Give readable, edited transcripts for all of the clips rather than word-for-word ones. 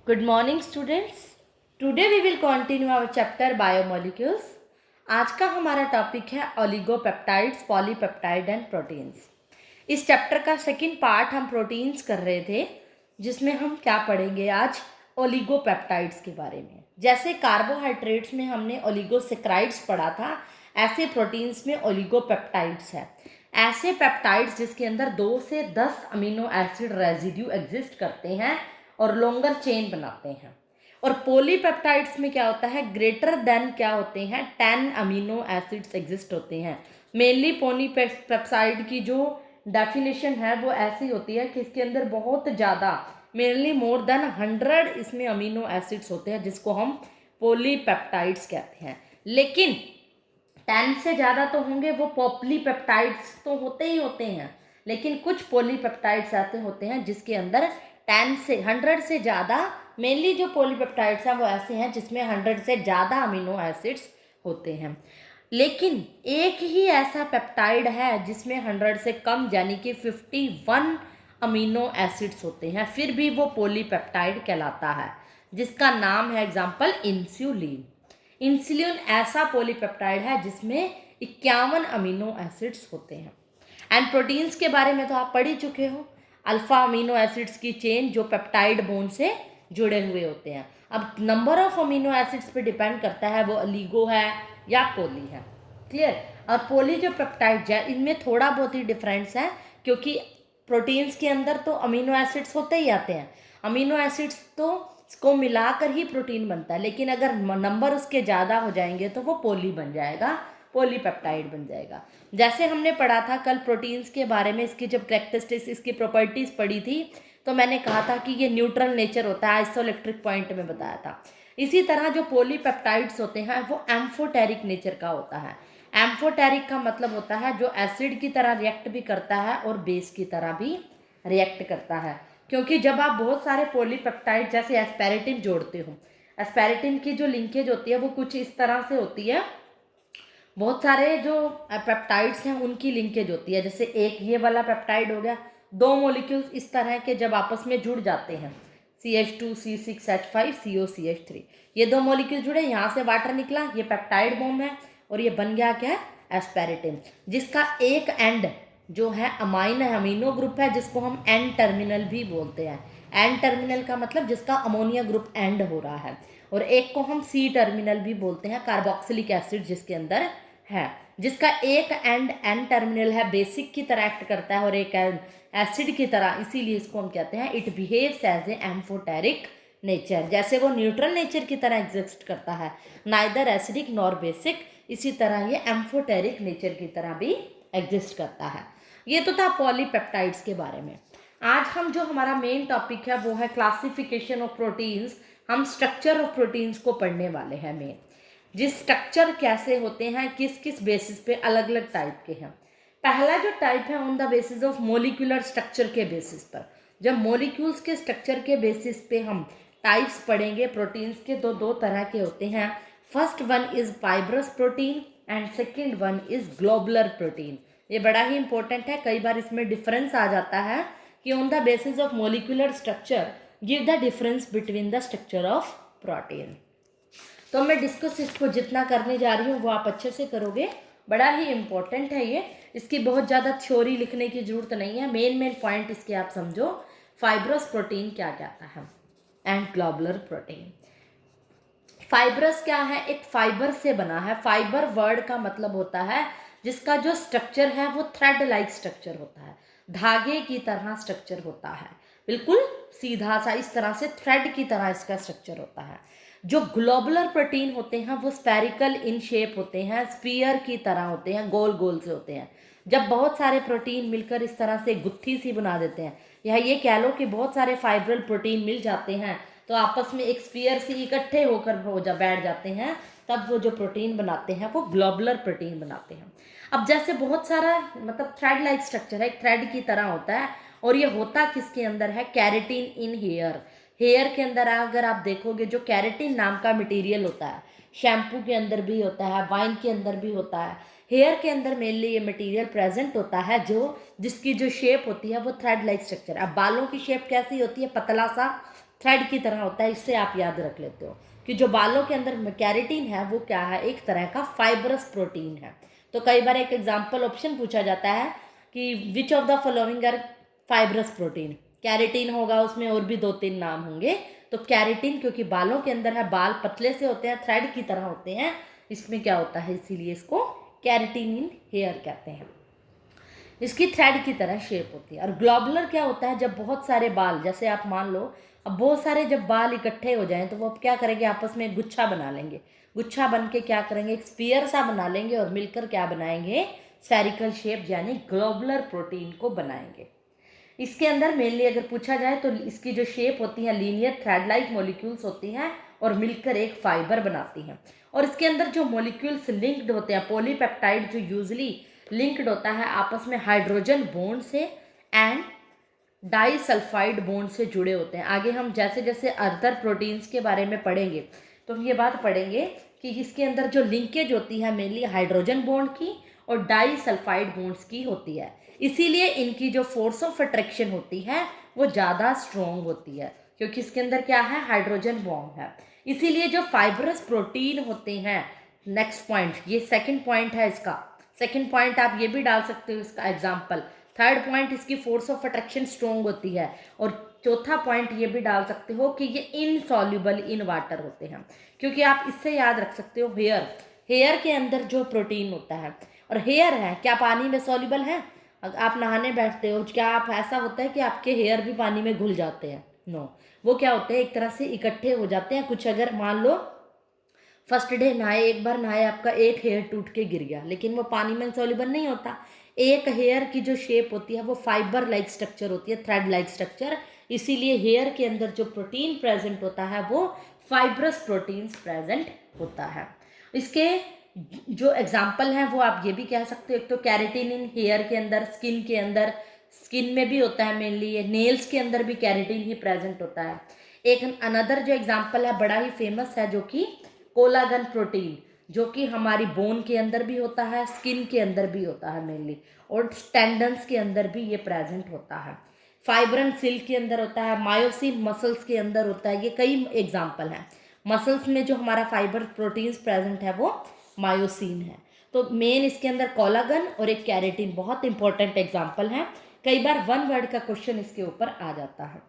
Good morning students. Today we will continue our chapter biomolecules. आज का हमारा topic है ओलिगोपेप्टाइड्स, पॉलीपेप्टाइड एंड प्रोटीन्स। इस चैप्टर का सेकंड पार्ट हम प्रोटीन्स कर रहे थे, जिसमें हम क्या पढ़ेंगे आज, ओलिगोपेप्टाइड्स के बारे में। जैसे कार्बोहाइड्रेट्स में हमने ओलिगोसेक्राइड्स पढ़ा था, ऐसे प्रोटीन्स में ओलिगोपेप्टाइड्स है। ऐसे पेप्टाइड्स जिसके अंदर 2 से 10 अमीनो एसिड रेजिड्यू एग्जिस्ट करते हैं और लॉन्गर चेन बनाते हैं। और पॉलीपेप्टाइड्स में क्या होता है, ग्रेटर देन क्या होते हैं, 10 अमीनो एसिड्स एग्जिस्ट होते हैं। मेनली पॉलीपेप्टाइड की जो डेफिनेशन है वो ऐसी होती है कि इसके अंदर बहुत ज़्यादा, मेनली मोर देन 100 इसमें अमीनो एसिड्स होते हैं, जिसको हम पॉलीपेप्टाइड्स कहते हैं। लेकिन 10 से ज़्यादा तो होंगे, वो पॉलीपेप्टाइड्स तो होते ही होते हैं, लेकिन कुछ पॉलीपेप्टाइड्स ऐसे होते हैं जिसके अंदर 10 से 100 से ज़्यादा, मेनली जो पॉलीपेप्टाइड्स हैं वो ऐसे हैं जिसमें 100 से ज़्यादा अमीनो एसिड्स होते हैं। लेकिन एक ही ऐसा पेप्टाइड है जिसमें 100 से कम यानी कि 51 अमीनो एसिड्स होते हैं, फिर भी वो पॉलीपेप्टाइड कहलाता है, जिसका नाम है एग्जाम्पल इंसुलिन। इंसुलिन ऐसा पॉलीपेप्टाइड है जिसमें 51 अमीनो एसिड्स होते हैं। एंड प्रोटीन्स के बारे में तो आप पढ़ ही चुके हो, अल्फा अमीनो एसिड्स की चेन जो पेप्टाइड बोन से जुड़े हुए होते हैं। अब नंबर ऑफ अमीनो एसिड्स पे डिपेंड करता है वो ओलिगो है या पोली है। क्लियर। और पोली जो पेप्टाइड है इनमें थोड़ा बहुत ही डिफरेंस है, क्योंकि प्रोटीन्स के अंदर तो अमीनो एसिड्स होते ही आते हैं, अमीनो एसिड्स तो इसको मिलाकर ही प्रोटीन बनता है, लेकिन अगर नंबर उसके ज़्यादा हो जाएंगे तो वो पोली बन जाएगा, पॉलीपेप्टाइड बन जाएगा। जैसे हमने पढ़ा था कल प्रोटीन्स के बारे में, इसकी जब कैरेक्टरिस्टिक्स, इसकी प्रॉपर्टीज़ पढ़ी थी, तो मैंने कहा था कि ये न्यूट्रल नेचर होता है, आइसोइलेक्ट्रिक पॉइंट में बताया था। इसी तरह जो पॉलीपेप्टाइड्स होते हैं वो एम्फोटेरिक नेचर का होता है। एम्फोटेरिक का मतलब होता है जो एसिड की तरह रिएक्ट भी करता है और बेस की तरह भी रिएक्ट करता है। क्योंकि जब आप बहुत सारे पॉलीपेप्टाइड जैसे एस्पेरेटिन जोड़ते हो, एस्पेरेटिन की जो लिंकेज होती है वो कुछ इस तरह से होती है, बहुत सारे जो पेप्टाइड्स हैं उनकी लिंकेज होती है। जैसे एक ये वाला पेप्टाइड हो गया, 2 मॉलिक्यूल्स इस तरह के जब आपस में जुड़ जाते हैं, CH2 C6H5 COCH3, ये 2 मॉलिक्यूल जुड़े, यहाँ से वाटर निकला, ये पेप्टाइड बॉन्ड है और ये बन गया क्या है, एस्पेरेटिन, जिसका एक एंड जो है अमाइन है, अमीनो ग्रुप है, जिसको हम एन टर्मिनल भी बोलते हैं। एन टर्मिनल का मतलब जिसका अमोनिया ग्रुप एंड हो रहा है, और एक को हम सी टर्मिनल भी बोलते हैं, कार्बोक्सिलिक एसिड जिसके अंदर है, जिसका एक एंड एन टर्मिनल है, बेसिक की तरह एक्ट करता है और एक एसिड की तरह, इसीलिए इसको हम कहते हैं it behaves as a amphoteric nature. जैसे वो न्यूट्रल नेचर की तरह एग्जिस्ट करता है, नाइदर एसिडिक नॉर बेसिक, इसी तरह ये एम्फोटेरिक नेचर की तरह भी एग्जिस्ट करता है। ये तो था पॉलीपेप्टाइड्स के बारे में। आज हम जो हमारा मेन टॉपिक है वो है क्लासिफिकेशन ऑफ प्रोटीन्स। हम स्ट्रक्चर ऑफ प्रोटीन्स को पढ़ने वाले हैं मेन, जिस स्ट्रक्चर कैसे होते हैं, किस किस बेसिस पे अलग अलग टाइप के हैं। पहला जो टाइप है on the basis of molecular structure के बेसिस पर, जब मोलिक्यूल्स के स्ट्रक्चर के बेसिस पे हम टाइप्स पढ़ेंगे प्रोटीन्स के, तो 2 तरह के होते हैं। First one is fibrous protein and second one is globular protein. ये बड़ा ही इंपॉर्टेंट है, कई बार इसमें डिफरेंस आ जाता है कि on the basis of molecular structure give the difference between the structure of protein. तो मैं डिस्कस इसको जितना करने जा रही हूँ वो आप अच्छे से करोगे, बड़ा ही इंपॉर्टेंट है ये, इसकी बहुत ज़्यादा थ्योरी लिखने की जरूरत नहीं है, मेन पॉइंट इसके आप समझो। फाइब्रस प्रोटीन क्या कहता है एंड ग्लोबुलर प्रोटीन। फाइब्रस क्या है, एक फाइबर से बना है। फाइबर वर्ड का मतलब होता है जिसका जो स्ट्रक्चर है वो थ्रेड लाइक स्ट्रक्चर होता है, धागे की तरह स्ट्रक्चर होता है, बिल्कुल सीधा सा, इस तरह से थ्रेड की तरह इसका स्ट्रक्चर होता है। जो ग्लोबुलर प्रोटीन होते हैं वो स्फेरिकल इन शेप होते हैं, स्फीयर की तरह होते हैं, गोल गोल से होते हैं। जब बहुत सारे प्रोटीन मिलकर इस तरह से गुत्थी सी बना देते हैं, या ये कह लो कि बहुत सारे फाइब्रल प्रोटीन मिल जाते हैं तो आपस में एक स्फीयर से इकट्ठे होकर बैठ जाते हैं, तब वो जो प्रोटीन बनाते हैं वो ग्लोबुलर प्रोटीन बनाते हैं। अब जैसे बहुत सारा मतलब थ्रेड लाइक स्ट्रक्चर है, एक थ्रेड की तरह होता है, और ये होता किसके अंदर है, कैरेटिन इन हेयर। हेयर के अंदर अगर आप देखोगे जो कैरेटिन नाम का मटेरियल होता है, शैम्पू के अंदर भी होता है, वाइन के अंदर भी होता है, हेयर के अंदर मेनली ये मटेरियल प्रेजेंट होता है, जो जिसकी जो शेप होती है वो थ्रेड लाइक स्ट्रक्चर। अब बालों की शेप कैसी होती है, पतला सा थ्रेड की तरह होता है, इससे आप याद रख लेते हो कि जो बालों के अंदर कैरेटिन है वो क्या है, एक तरह का फाइब्रस प्रोटीन है। तो कई बार एक एग्जाम्पल ऑप्शन पूछा जाता है कि which of the following are fibrous protein, keratin होगा, उसमें और भी 2-3 नाम होंगे। तो कैरेटिन क्योंकि बालों के अंदर है, बाल पतले से होते हैं, थ्रेड की तरह होते हैं, इसमें क्या होता है, इसीलिए इसको कैरेटिन इन हेयर कहते हैं। इसकी थ्रेड की तरह शेप होती है। और ग्लोबुलर क्या होता है, जब बहुत सारे बाल, जैसे आप मान लो अब बहुत सारे जब बाल इकट्ठे हो जाएं तो वो अब क्या करेंगे, आपस में एक गुच्छा बना लेंगे, गुच्छा बन के क्या करेंगे, एक स्फीयर सा बना लेंगे और मिलकर क्या बनाएंगे, स्फेरिकल शेप यानी ग्लोबुलर प्रोटीन को बनाएंगे। इसके अंदर मेनली अगर पूछा जाए तो इसकी जो शेप होती है लीनियर थ्रेड लाइक मॉलिक्यूल्स होती हैं और मिलकर एक फाइबर बनाती हैं। और इसके अंदर जो मॉलिक्यूल्स लिंक्ड होते हैं, पॉलीपेप्टाइड जो यूजली लिंक्ड होता है आपस में हाइड्रोजन बॉन्ड से एंड डाइसल्फाइड बॉन्ड से जुड़े होते हैं। आगे हम जैसे जैसे अदर प्रोटीन्स के बारे में पढ़ेंगे तो हम ये बात पढ़ेंगे कि इसके अंदर जो लिंकेज होती है मेनली हाइड्रोजन बॉन्ड की और डाइसल्फाइड बॉन्ड्स की होती है। इसीलिए इनकी जो फोर्स ऑफ अट्रैक्शन होती है वो ज़्यादा स्ट्रॉन्ग होती है, क्योंकि इसके अंदर क्या है, हाइड्रोजन बॉन्ड है। इसीलिए जो फाइब्रस प्रोटीन होते हैं, नेक्स्ट पॉइंट, ये सेकंड पॉइंट है इसका, सेकंड पॉइंट आप ये भी डाल सकते हो इसका एग्जाम्पल। थर्ड पॉइंट इसकी फोर्स ऑफ अट्रैक्शन स्ट्रॉन्ग होती है। और चौथा पॉइंट ये भी डाल सकते हो कि ये इनसॉल्युबल इन वाटर होते हैं, क्योंकि आप इससे याद रख सकते हो हेयर, हेयर के अंदर जो प्रोटीन होता है, और हेयर है क्या पानी में सॉल्युबल है। अगर आप नहाने बैठते हो, क्या आप ऐसा होता है कि आपके हेयर भी पानी में घुल जाते हैं, नो, वो क्या होते हैं, एक तरह से इकट्ठे हो जाते हैं। कुछ अगर मान लो फर्स्ट डे नहाए, एक बार नहाए, आपका एक हेयर टूट के गिर गया, लेकिन वो पानी में सॉल्युबल नहीं होता। एक हेयर की जो शेप होती है वो फाइबर लाइक स्ट्रक्चर होती है, थ्रेड लाइक स्ट्रक्चर। इसीलिए हेयर के अंदर जो प्रोटीन प्रेजेंट होता है वो फाइब्रस प्रोटीन्स प्रेजेंट होता है। इसके जो एग्जाम्पल हैं वो आप ये भी कह सकते हो, एक तो कैरेटिन इन हेयर के अंदर, स्किन के अंदर, स्किन में भी होता है मेनली, ये नेल्स के अंदर भी कैरेटिन ही प्रेजेंट होता है। एक अनदर जो एग्जाम्पल है बड़ा ही फेमस है जो कि कोलागन प्रोटीन, जो कि हमारी बोन के अंदर भी होता है, स्किन के अंदर भी होता है मेनली, और टेंडन्स के अंदर भी ये प्रेजेंट होता है। फाइब्रन सिल्क के अंदर होता है, मायोसिन मसल्स के अंदर होता है। ये कई एग्जाम्पल हैं। मसल्स में जो हमारा फाइबर प्रोटीन्स प्रेजेंट है वो मायोसिन है। तो मेन इसके अंदर कोलागन और एक कैरेटिन बहुत इंपॉर्टेंट एग्जाम्पल है। कई बार वन वर्ड का क्वेश्चन इसके ऊपर आ जाता है।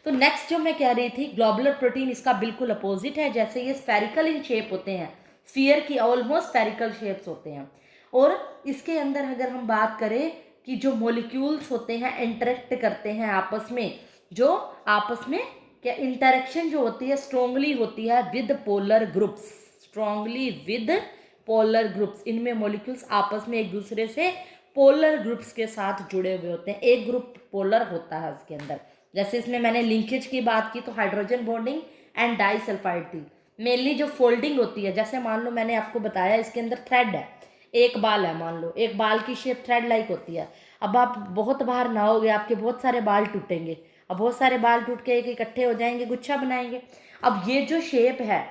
तो नेक्स्ट जो मैं कह रही थी, ग्लोबुलर प्रोटीन इसका बिल्कुल अपोजिट है। जैसे ये स्फेरिकल इन शेप होते हैं, स्फीयर की ऑलमोस्ट स्फेरिकल शेप्स होते हैं। और इसके अंदर अगर हम बात करें कि जो मॉलिक्यूल्स होते हैं इंटरेक्ट करते हैं आपस में, जो आपस में क्या इंटरेक्शन जो होती है स्ट्रोंगली होती है with polar groups, strongly with polar groups. इनमें मॉलिक्यूल्स आपस में एक दूसरे से पोलर ग्रुप्स के साथ जुड़े हुए होते हैं, एक ग्रुप पोलर होता है उसके अंदर। जैसे इसमें मैंने लिंकेज की बात की तो हाइड्रोजन बॉन्डिंग एंड डाइसल्फाइड थी। मेनली जो फोल्डिंग होती है, जैसे मान लो मैंने आपको बताया इसके अंदर थ्रेड है, एक बाल है, मान लो एक बाल की शेप थ्रेड लाइक होती है। अब आप बहुत बार नहाओगे, आपके बहुत सारे बाल टूटेंगे, अब बहुत सारे बाल टूट के एक इकट्ठे हो जाएंगे, गुच्छा बनाएंगे। अब ये जो शेप है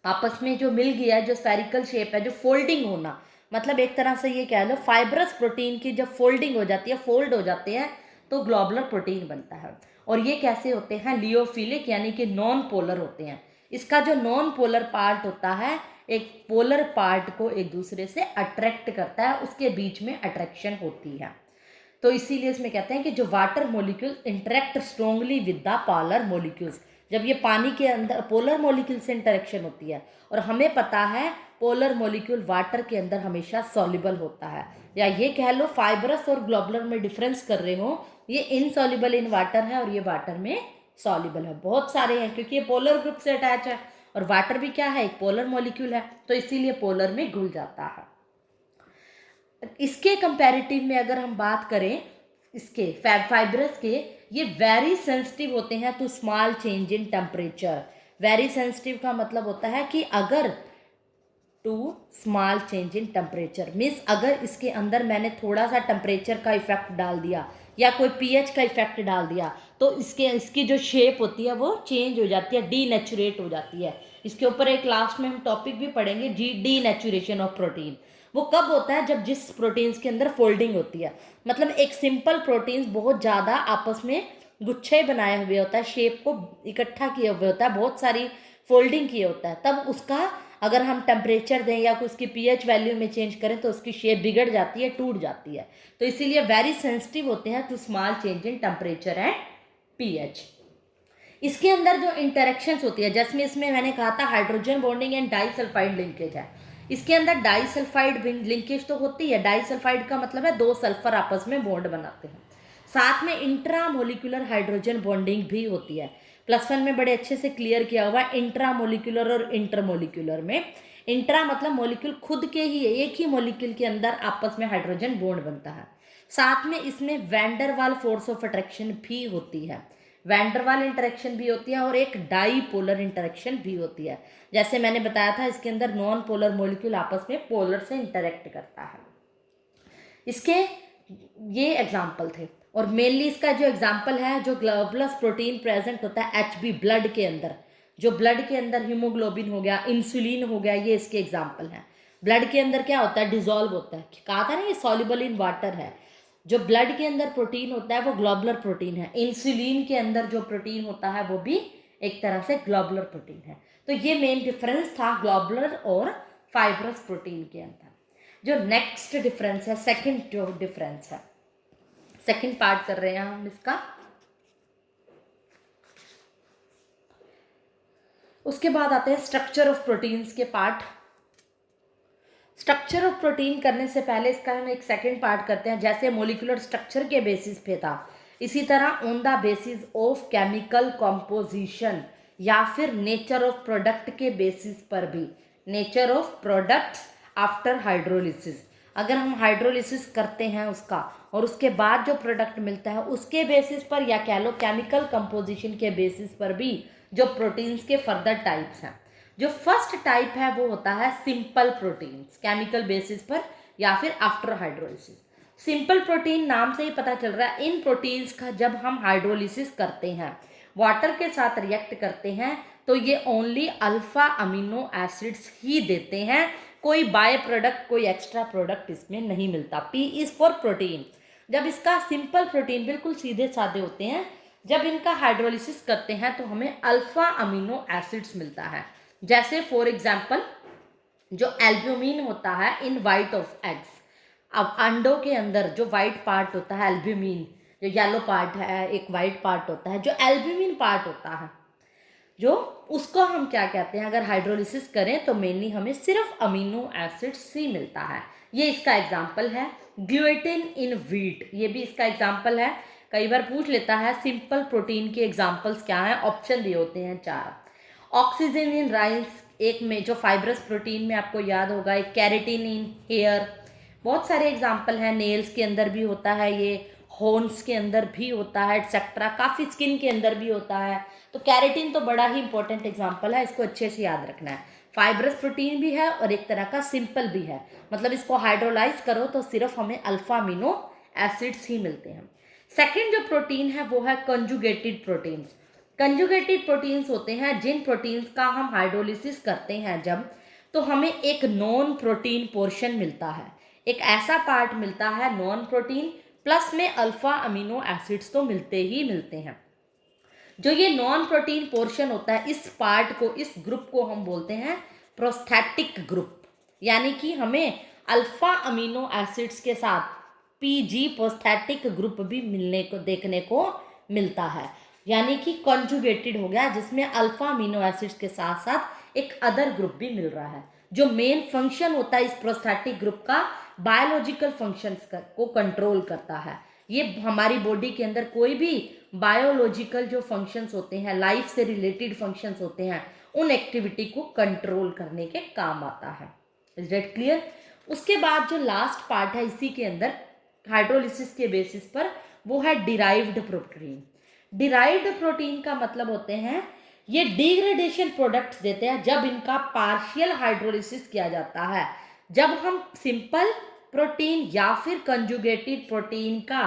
आपस में जो मिल गया है, जो स्फेरिकल शेप है, जो फोल्डिंग होना, मतलब एक तरह से ये कह लो फाइब्रस प्रोटीन की जब फोल्डिंग हो जाती है, फोल्ड हो जाते हैं, तो ग्लोबुलर प्रोटीन बनता है। और ये कैसे होते हैं, लियोफिलिक यानी कि नॉन पोलर होते हैं। इसका जो नॉन पोलर पार्ट होता है एक पोलर पार्ट को एक दूसरे से अट्रैक्ट करता है, उसके बीच में अट्रैक्शन होती है। तो इसीलिए इसमें कहते हैं कि जो water molecule interact strongly with the polar molecules, जब ये पानी के अंदर पोलर मोलिक्यूल से इंटरेक्शन होती है, और हमें पता है पोलर मोलिक्यूल वाटर के अंदर हमेशा सॉल्युबल होता है, या ये कह लो फाइब्रस और ग्लोबुलर में डिफरेंस कर रहे हो, ये इनसॉल्युबल इन वाटर है और ये वाटर में सॉल्युबल है। बहुत सारे हैं क्योंकि ये पोलर ग्रुप से अटैच है, और वाटर भी क्या है, एक पोलर मॉलिक्यूल है, तो इसीलिए पोलर में घुल जाता है। इसके कंपैरेटिव में अगर हम बात करें इसके फाइब्रस के, ये वेरी सेंसिटिव होते हैं to small change in temperature. Very sensitive का मतलब होता है कि अगर to small change in temperature means अगर इसके अंदर मैंने थोड़ा सा टेम्परेचर का इफेक्ट डाल दिया या कोई पीएच का इफेक्ट डाल दिया, तो इसकी जो शेप होती है वो चेंज हो जाती है, डीनेचुरेट हो जाती है। इसके ऊपर एक लास्ट में हम टॉपिक भी पढ़ेंगे, डीनेचुरेशन ऑफ प्रोटीन। वो कब होता है, जब जिस प्रोटीन्स के अंदर फोल्डिंग होती है, मतलब एक सिंपल प्रोटीन्स बहुत ज़्यादा आपस में गुच्छे बनाए हुए होता है, शेप को इकट्ठा किए हुए होता है, बहुत सारी फोल्डिंग किए होता है, तब उसका अगर हम टेम्परेचर दें या उसकी पीएच वैल्यू में चेंज करें तो उसकी शेप बिगड़ जाती है, टूट जाती है। तो इसीलिए वेरी सेंसिटिव होते हैं to small change in temperature and pH. इसके अंदर जो इंटरेक्शंस होती है, जैसे इसमें मैंने कहा था hydrogen bonding and disulphide linkage है, इसके अंदर डाइसल्फाइड लिंकेज तो होती है। डाइसल्फाइड का मतलब है दो सल्फर आपस में बॉन्ड बनाते हैं। साथ में इंट्रामोलिकुलर हाइड्रोजन बॉन्डिंग भी होती है। +1 में बड़े अच्छे से क्लियर किया हुआ है इंट्रामोलिकुलर और इंटरमोलिकुलर में। इंट्रा मतलब मोलिक्यूल खुद के ही एक ही मोलिक्यूल के अंदर आपस में हाइड्रोजन बॉन्ड बनता है। साथ में इसमें वैंडरवाल फोर्स ऑफ अट्रैक्शन भी होती है, वैंडरवाल इंटरेक्शन भी होती है और एक डाईपोलर इंटरेक्शन भी होती है। जैसे मैंने बताया था इसके अंदर नॉन पोलर मॉलिक्यूल आपस में पोलर से इंटरेक्ट करता है। इसके ये एग्जाम्पल थे, और मेनली इसका जो एग्जाम्पल है, जो ग्लोबुलस प्रोटीन प्रेजेंट होता है HB ब्लड के अंदर, जो ब्लड के अंदर हीमोग्लोबिन हो गया, इंसुलिन हो गया, ये इसके एग्जाम्पल हैं। ब्लड के अंदर क्या होता है, डिजोल्व होता है, कहा था ना ये सॉल्युबल इन वाटर है। जो ब्लड के अंदर प्रोटीन होता है वो ग्लोबुलर प्रोटीन है। इंसुलिन के अंदर जो प्रोटीन होता है वो भी एक तरह से ग्लोबुलर प्रोटीन है। तो ये मेन डिफरेंस था ग्लोबुलर और फाइब्रस प्रोटीन के अंदर। जो नेक्स्ट डिफरेंस है, सेकंड जो डिफरेंस है, सेकंड पार्ट कर रहे हैं हम इसका। उसके बाद आते हैं स्ट्रक्चर ऑफ प्रोटीन्स के पार्ट। स्ट्रक्चर ऑफ प्रोटीन करने से पहले इसका हम एक सेकंड पार्ट करते हैं। जैसे मोलिकुलर स्ट्रक्चर के बेसिस पे था, इसी तरह on the basis of chemical composition या फिर नेचर ऑफ प्रोडक्ट के बेसिस पर भी, nature of products after hydrolysis, अगर हम हाइड्रोलिसिस करते हैं उसका और उसके बाद जो प्रोडक्ट मिलता है उसके बेसिस पर, या कह लो केमिकल कंपोजिशन के बेसिस पर भी जो प्रोटीन्स के फर्दर टाइप्स हैं। जो फर्स्ट टाइप है वो होता है सिंपल प्रोटीन्स, केमिकल बेसिस पर या फिर आफ्टर हाइड्रोलिसिस। सिंपल प्रोटीन नाम से ही पता चल रहा है, इन प्रोटीन्स का जब हम हाइड्रोलिसिस करते हैं, वाटर के साथ रिएक्ट करते हैं, तो ये ओनली अल्फा अमीनो एसिड्स ही देते हैं, कोई बाय प्रोडक्ट, कोई एक्स्ट्रा प्रोडक्ट इसमें नहीं मिलता। P is for protein. जब इसका सिंपल प्रोटीन बिल्कुल सीधे साधे होते हैं, जब इनका हाइड्रोलिसिस करते हैं तो हमें अल्फा अमीनो एसिड्स मिलता है। जैसे फॉर एग्जाम्पल जो एल्ब्यूमिन होता है इन वाइट ऑफ एग्स, अब अंडों के अंदर जो वाइट पार्ट होता है एल्ब्यूमिन, जो येलो पार्ट है एक वाइट पार्ट होता है, जो एल्ब्यूमिन पार्ट होता है, जो उसको हम क्या कहते हैं, अगर हाइड्रोलिसिस करें तो मेनली हमें सिर्फ अमीनो एसिड्स ही मिलता है। ये इसका एग्जाम्पल है। ग्लूटेन इन व्हीट, ये भी इसका एग्जाम्पल है। कई बार पूछ लेता है सिंपल प्रोटीन के एग्जाम्पल्स क्या हैं, ऑप्शन दिए होते हैं 4। ऑक्सीजन इन राइस, एक में जो फाइब्रस प्रोटीन में आपको याद होगा, एक कैरेटिन इन हेयर, बहुत सारे एग्जाम्पल हैं। नेल्स के अंदर भी होता है ये, हॉर्न्स के अंदर भी होता है, एक्सेट्रा, काफ़ी स्किन के अंदर भी होता है। तो कैरेटिन तो बड़ा ही इंपॉर्टेंट एग्जाम्पल है, इसको अच्छे से याद रखना है। फाइब्रस प्रोटीन भी है और एक तरह का सिंपल भी है, मतलब इसको हाइड्रोलाइज करो तो सिर्फ हमें अल्फा अमीनो एसिड्स ही मिलते हैं। सेकेंड जो प्रोटीन है वो है कंजुगेटेड प्रोटीन्स। कंजुगेटेड प्रोटीन्स होते हैं जिन प्रोटीन्स का हम हाइड्रोलिसिस करते हैं जब, तो हमें एक नॉन प्रोटीन पोर्शन मिलता है, एक ऐसा पार्ट मिलता है नॉन प्रोटीन, प्लस में अल्फा अमीनो एसिड्स तो मिलते ही मिलते हैं। जो ये नॉन प्रोटीन पोर्शन होता है, इस पार्ट को, इस ग्रुप को हम बोलते हैं प्रोस्थेटिक ग्रुप, यानी कि हमें अल्फा अमीनो एसिड्स के साथ PG प्रोस्थेटिक ग्रुप भी मिलने को, देखने को मिलता है, यानी कि कॉन्जुगेटेड हो गया, जिसमें अल्फा अमीनो एसिड्स के साथ साथ एक अदर ग्रुप भी मिल रहा है। जो मेन फंक्शन होता है इस प्रोस्थेटिक ग्रुप का, बायोलॉजिकल फंक्शंस को कंट्रोल करता है। ये हमारी बॉडी के अंदर कोई भी बायोलॉजिकल जो फंक्शंस होते हैं, लाइफ से रिलेटेड फंक्शंस होते हैं, उन एक्टिविटी को कंट्रोल करने के काम आता है। Is that clear? उसके बाद जो लास्ट पार्ट है इसी के अंदर हाइड्रोलिसिस के बेसिस पर, वो है डिराइव्ड प्रोटीन। डिराइव्ड प्रोटीन का मतलब होते हैं ये डिग्रेडेशन प्रोडक्ट्स देते हैं जब इनका पार्शियल हाइड्रोलिसिस किया जाता है। जब हम सिंपल प्रोटीन या फिर कंजुगेटेड प्रोटीन का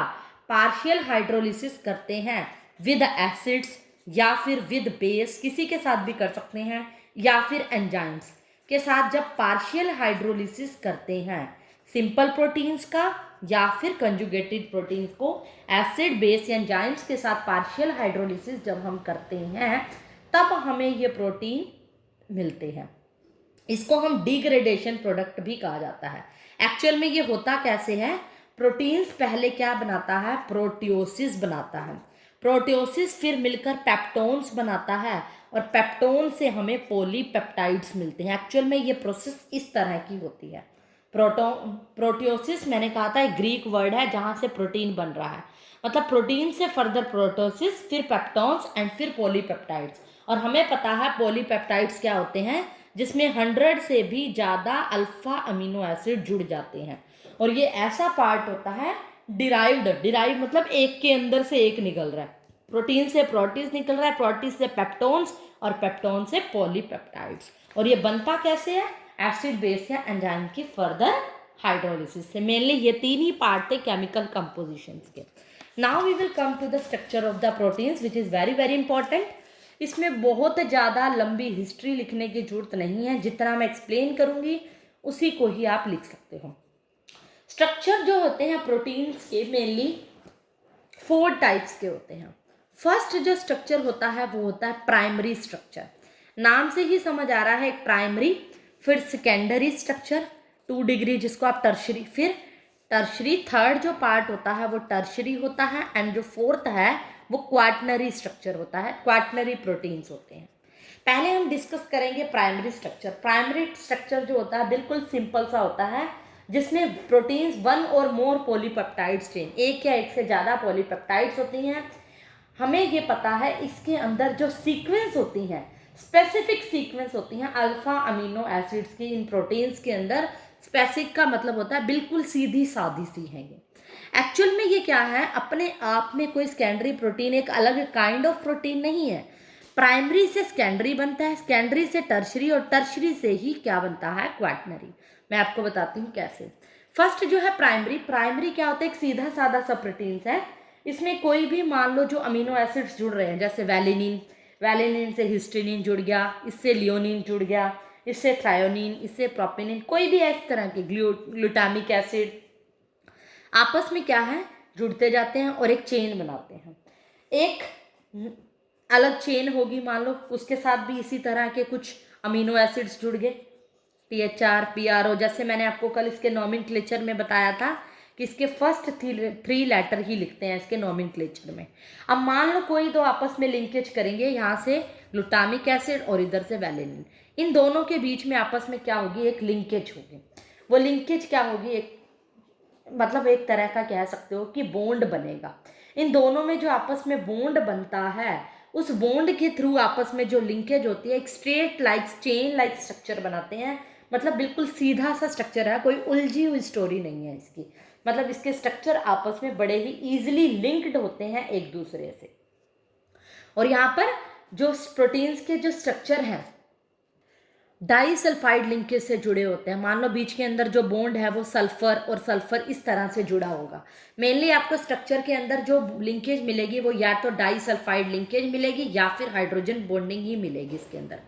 पार्शियल हाइड्रोलिसिस करते हैं विद एसिड्स या फिर विद बेस, किसी के साथ भी कर सकते हैं, या फिर एंजाइम्स के साथ, जब पार्शियल हाइड्रोलिसिस करते हैं सिंपल प्रोटीन्स का या फिर कंजुगेटेड प्रोटीन्स को एसिड बेस या एंजाइम्स के साथ पार्शियल हाइड्रोलिसिस जब हम करते हैं तब हमें ये प्रोटीन मिलते हैं। इसको हम डिग्रेडेशन प्रोडक्ट भी कहा जाता है। एक्चुअल में ये होता कैसे है, प्रोटीन्स पहले क्या बनाता है, प्रोटियोसिस बनाता है, प्रोटियोसिस फिर मिलकर पेप्टोन्स बनाता है और पेप्टोन से हमें पॉलीपेप्टाइड्स मिलते हैं। एक्चुअल में ये प्रोसेस इस तरह की होती है। प्रोटियोसिस मैंने कहा था एक ग्रीक वर्ड है जहाँ से प्रोटीन बन रहा है, मतलब प्रोटीन से फर्दर प्रोटोसिस, फिर पेप्टोन्स एंड फिर पॉलीपेप्टाइड्स। और हमें पता है पॉलीपेप्टाइड्स क्या होते हैं, जिसमें 100 से भी ज़्यादा अल्फा अमीनो एसिड जुड़ जाते हैं। और ये ऐसा पार्ट होता है डिराइव्ड मतलब एक के अंदर से एक निकल रहा है, प्रोटीन से प्रोटीज निकल रहा है, प्रोटीज से पेप्टोन्स और पेप्टोन से पॉलीपेप्टाइड्स। और ये बनता कैसे है, एसिड बेस या एंजाइम की फर्दर हाइड्रोलिसिस से। मेनली ये 3 ही पार्ट थे केमिकल कंपोजिशंस के। Now we will come to the structure of the proteins which is very very important. इसमें बहुत ज़्यादा लंबी हिस्ट्री लिखने की जरूरत नहीं है, जितना मैं एक्सप्लेन करूँगी उसी को ही आप लिख सकते हो। स्ट्रक्चर जो होते हैं प्रोटीन्स के मेनली 4 टाइप्स के होते हैं। फर्स्ट जो स्ट्रक्चर होता है वो होता है प्राइमरी स्ट्रक्चर। नाम से ही समझ आ रहा है एक प्राइमरी, फिर सेकेंडरी स्ट्रक्चर 2 डिग्री जिसको आप टर्शरी, फिर टर्शरी, थर्ड जो पार्ट होता है वो टर्शरी होता है, एंड जो फोर्थ है वो क्वाटनरी स्ट्रक्चर होता है, क्वाटनरी प्रोटीन्स होते हैं। पहले हम डिस्कस करेंगे प्राइमरी स्ट्रक्चर। प्राइमरी स्ट्रक्चर जो होता है बिल्कुल सिंपल सा होता है, जिसमें प्रोटीन्स 1 और मोर पॉलीपेप्टाइड्स चेन, एक या एक से ज़्यादा पॉलीपेप्टाइड्स होती हैं। हमें ये पता है इसके अंदर जो सीक्वेंस होती हैं, स्पेसिफिक सीक्वेंस होती हैं अल्फा अमीनो एसिड्स की, इन प्रोटीन्स के अंदर स्पेसिफिक का मतलब होता है बिल्कुल सीधी सादी सी है। ये एक्चुअल में ये क्या है, अपने आप में कोई सेकेंडरी प्रोटीन एक अलग काइंड ऑफ प्रोटीन नहीं है। प्राइमरी से सेकेंडरी बनता है, सेकेंडरी से टर्शरी, और टर्शरी से ही क्या बनता है, क्वाटनरी। मैं आपको बताती हूँ कैसे। फर्स्ट जो है प्राइमरी, प्राइमरी क्या होता है, एक सीधा सादा सा प्रोटीन्स है। इसमें कोई भी मान लो जो अमीनो एसिड्स जुड़ रहे हैं, जैसे वैलिनिन, वैलिनिन से हिस्टिनिन जुड़ गया, इससे लियोनिन जुड़ गया, इससे थ्रायोनिन, इससे प्रोपिनिन, कोई भी इस तरह के ग्लूटामिक एसिड आपस में क्या है, जुड़ते जाते हैं और एक चेन बनाते हैं। एक अलग चेन होगी मान लो, उसके साथ भी इसी तरह के कुछ अमीनो एसिड्स जुड़ गए, THR, PRO, जैसे मैंने आपको कल इसके नॉमेनक्लेचर में बताया था कि इसके फर्स्ट 3 लेटर ही लिखते हैं इसके नॉमेनक्लेचर में। अब मान लो कोई दो आपस में लिंकेज करेंगे, यहाँ से ग्लूटामिक एसिड और इधर से वैलिनिन, इन दोनों के बीच में आपस में क्या होगी, एक लिंकेज होगी। वो लिंकेज क्या होगी, एक मतलब एक तरह का कह सकते हो कि बॉन्ड बनेगा। इन दोनों में जो आपस में बॉन्ड बनता है, उस बॉन्ड के थ्रू आपस में जो लिंकेज होती है, एक straight like chain like structure बनाते हैं। मतलब बिल्कुल सीधा सा स्ट्रक्चर है, कोई उलझी हुई स्टोरी नहीं है इसकी। मतलब इसके स्ट्रक्चर आपस में बड़े ही ईजिली लिंक्ड होते हैं एक दूसरे से। और यहाँ पर जो प्रोटीन्स के जो स्ट्रक्चर हैं डाइसल्फाइड लिंकेज से जुड़े होते हैं। मान लो बीच के अंदर जो बॉन्ड है वो सल्फर और सल्फर इस तरह से जुड़ा होगा। मेनली आपको स्ट्रक्चर के अंदर जो लिंकेज मिलेगी वो या तो डाइसल्फाइड लिंकेज मिलेगी या फिर हाइड्रोजन बॉन्डिंग ही मिलेगी इसके अंदर।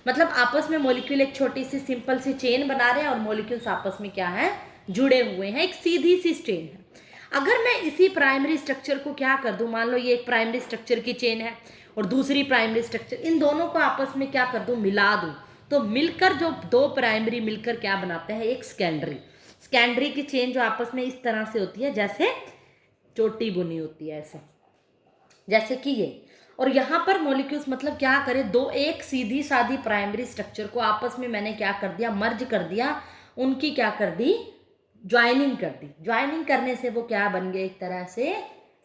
मतलब आपस में मॉलिक्यूल एक छोटी सी सिंपल सी चेन बना रहे हैं और मॉलिक्यूल्स आपस में क्या है, जुड़े हुए हैं, एक सीधी सी चेन है। अगर मैं इसी प्राइमरी स्ट्रक्चर को क्या कर दूं, मान लो ये एक प्राइमरी स्ट्रक्चर की चेन है और दूसरी प्राइमरी स्ट्रक्चर, इन दोनों को आपस में क्या कर दूं, मिला दूं, तो मिलकर जो 2 प्राइमरी मिलकर क्या बनाते हैं, एक सेकेंडरी। सेकेंडरी की चेन जो आपस में इस तरह से होती है जैसे चोटी बुनी होती है, ऐसे जैसे कि ये। और यहाँ पर मॉलिक्यूल्स मतलब क्या करें, दो एक सीधी सादी प्राइमरी स्ट्रक्चर को आपस में मैंने क्या कर दिया, मर्ज कर दिया, उनकी क्या कर दी, ज्वाइनिंग कर दी। ज्वाइनिंग करने से वो क्या बन गए, एक तरह से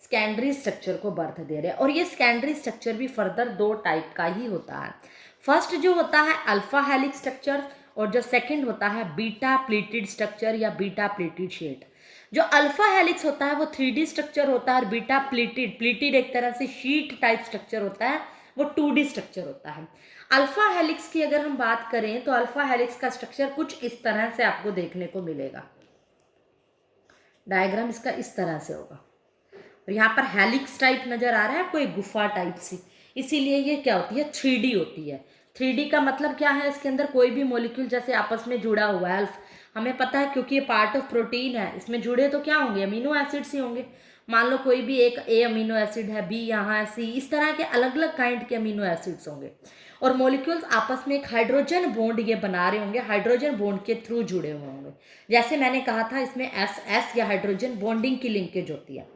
सेकेंडरी स्ट्रक्चर को बर्थ दे रहे हैं। और ये सेकेंडरी स्ट्रक्चर भी फर्दर 2 टाइप का ही होता है। फर्स्ट जो होता है अल्फा हेलिक्स स्ट्रक्चर, और जो सेकंड होता है बीटा प्लीटेड स्ट्रक्चर या बीटा प्लीटेड शीट। जो अल्फा हेलिक्स होता है वो 3D स्ट्रक्चर होता है, और बीटा प्लीटेड एक तरह से शीट टाइप स्ट्रक्चर होता है, वो 2D स्ट्रक्चर होता है। अल्फा हेलिक्स की अगर हम बात करें तो अल्फा हेलिक्स का स्ट्रक्चर कुछ इस तरह से आपको देखने को मिलेगा। डायग्राम इसका इस तरह से होगा, और यहाँ पर हेलिक्स टाइप नजर आ रहा है आपको, एक गुफा टाइप सी, इसीलिए ये क्या होती है, 3D होती है। 3D का मतलब क्या है, इसके अंदर कोई भी मॉलिक्यूल जैसे आपस में जुड़ा हुआ है, हमें पता है क्योंकि ये पार्ट ऑफ प्रोटीन है, इसमें जुड़े तो क्या होंगे, अमीनो एसिड्स ही होंगे। मान लो कोई भी एक ए अमीनो एसिड है, बी यहाँ है, सी, इस तरह के अलग अलग काइंड के अमीनो एसिड्स होंगे और मॉलिक्यूल्स आपस में एक हाइड्रोजन बॉन्ड ये बना रहे होंगे, हाइड्रोजन बॉन्ड के थ्रू जुड़े हुए होंगे। जैसे मैंने कहा था इसमें एस एस या हाइड्रोजन बॉन्डिंग की लिंकेज होती है।